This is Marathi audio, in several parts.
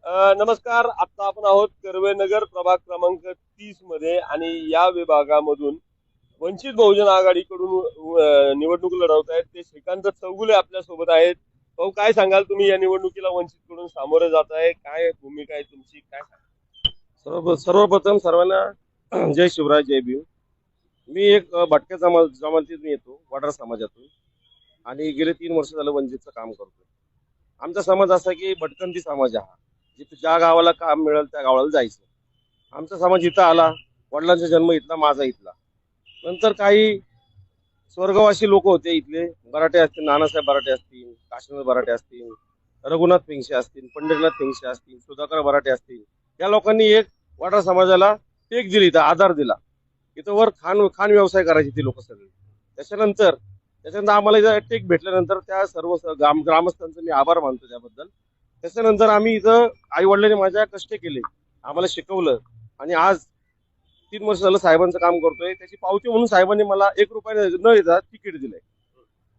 नमस्कार. आता आपण आहोत कर्वेनगर प्रभाग क्रमांक 30 मध्ये आणि या विभागामधून वंचित बहुजन आघाडीकडून निवडणूक लढवत आहेत ते श्रीकांत चौगुले आपल्या सोबत आहेत. भाऊ, काय सांगाल तुम्ही या निवडणुकीला वंचितकडून सामोरे जात आहे? काय भूमिका आहे तुमची? काय सर्वप्रथम सर्वांना जय शिवराय, जय भीम. मी एक भटक्या जमातीतून येतो, वडार समाजातून, आणि गेले 3 वर्ष झालं वंचितचं काम करतो. आमचा समाज असा की भटकंती समाज हा, जिथे ज्या गावाला काम मिळेल त्या गावाला जायचं. आमचा समाज इथं आला, वडिलांचा जन्म इथला, माझा इथला. नंतर काही स्वर्गवासी लोक होते इथले, मराठे असतील, नानासाहेब बराटे असतील, काशीनाथ बराटे असतील, रघुनाथ पेंगशे असतील, पंढरीनाथ पेंगशे असतील, सुधाकर बराटे असतील. या लोकांनी एक वडार समाजाला टेक दिली, इथं आधार दिला. इथं वर खान खान व्यवसाय करायचे ती लोक सगळे. त्याच्यानंतर आम्हाला इथं टेक भेटल्यानंतर त्या सर्व ग्रामस्थांचं मी आभार मानतो त्याबद्दल. त्याच्यानंतर आम्ही इथं आई वडिलांनी माझ्या कष्ट केले, आम्हाला शिकवलं, आणि आज 3 वर्ष झालं साहेबांचं काम करतोय. त्याची पावती म्हणून साहेबांनी मला 1 रुपया न देता तिकीट दिलंय.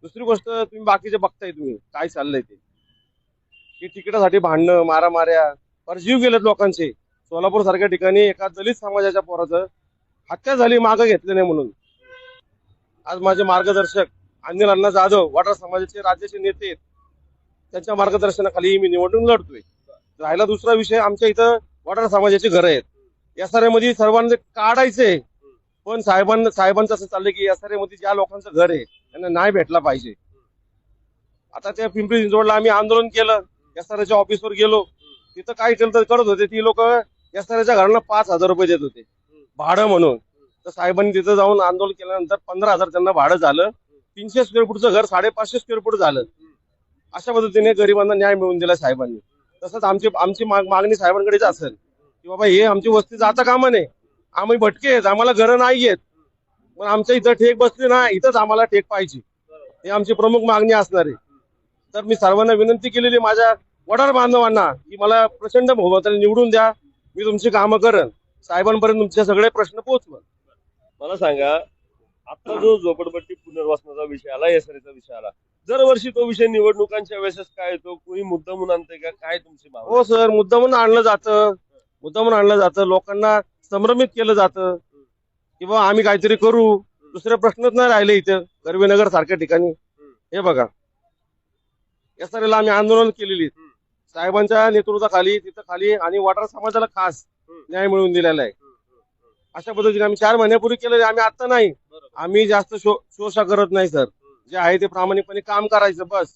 दुसरी गोष्ट, तुम्ही बाकीचे बघताय तुम्ही काय चाललंय ते, की तिकिटासाठी भांडणं, मारामाऱ्या, पर जीव गेलेत लोकांचे. सोलापूर सारख्या ठिकाणी एका दलित समाजाच्या पोराचं हत्या झाली मागं घेतलं नाही म्हणून. आज माझे मार्गदर्शक अनिल अण्णा जाधव, वडार समाजाचे राज्याचे नेते आहेत, त्यांच्या मार्गदर्शनाखाली मी निवडणूक लढतोय. राहिला दुसरा विषय, आमच्या इथं वडार समाजाची घरं आहेत. एसआरए मध्ये सर्वांना काढायचे, पण साहेबांचं असं चाललंय की एसआरए मध्ये ज्या लोकांचं घर आहे त्यांना न्याय भेटला पाहिजे. आता त्या पिंपरी चिंचवडला आम्ही आंदोलन केलं, एसआरएच्या ऑफिसवर गेलो, तिथं काय करत होते ती लोक, एसआरएच्या घरांना 5,000 रुपये देत होते भाडं म्हणून. तर साहेबांनी तिथं जाऊन आंदोलन केल्यानंतर 15,000 त्यांना भाडं झालं. 300 स्क्वेअर फूटचं घर 550 स्क्वेअर फूट झालं. अशा पद्धतीने गरिबांना न्याय मिळवून दिला साहेबांनी. तसंच आमची मागणी साहेबांकडेच असेल की बाबा हे आमची वस्ती जाता कामा नये, आम्ही भटके आहेत, आम्हाला घरं नाही आहेत, पण आमच्या इथं ठेक बसले ना, इथंच आम्हाला ठेक पाहिजे. हे आमची प्रमुख मागणी असणार आहे. तर मी सर्वांना विनंती केलेली माझ्या वडार बांधवांना की मला प्रचंड बहुमताने निवडून द्या, मी तुमची कामं करेन, साहेबांपर्यंत तुमचे सगळे प्रश्न पोहोचवेन. मला सांगा, आता जो झोपडपट्टी पुनर्वसनाचा विषय आला, एसआरएचा विषय आला, दरवर्षी तो विषय निवडणुकांच्या वेळेस काय येतो? कोणी मुद्दा म्हणून आणतंय का? काय तुमची भावना? हो सर, मुद्दामून आणलं जातं, लोकांना संभ्रमित केलं जातं की बाबा आम्ही काहीतरी करू. दुसरे प्रश्नच नाही राहिले इथं कर्वेनगर सारख्या ठिकाणी. हे बघा, एसआरएला आम्ही आंदोलन केलेली, साहेबांच्या नेतृत्वाखाली तिथं खाली, आणि वडार समाजाला खास न्याय मिळवून दिलेला आहे. अशा पद्धतीने आम्ही 4 महिन्यापूर्वी केलेले, आम्ही आता नाही. आम्ही जास्त शोषा करत नाही सर. जे आहे ते प्रामाणिकपणे काम करायचं बस.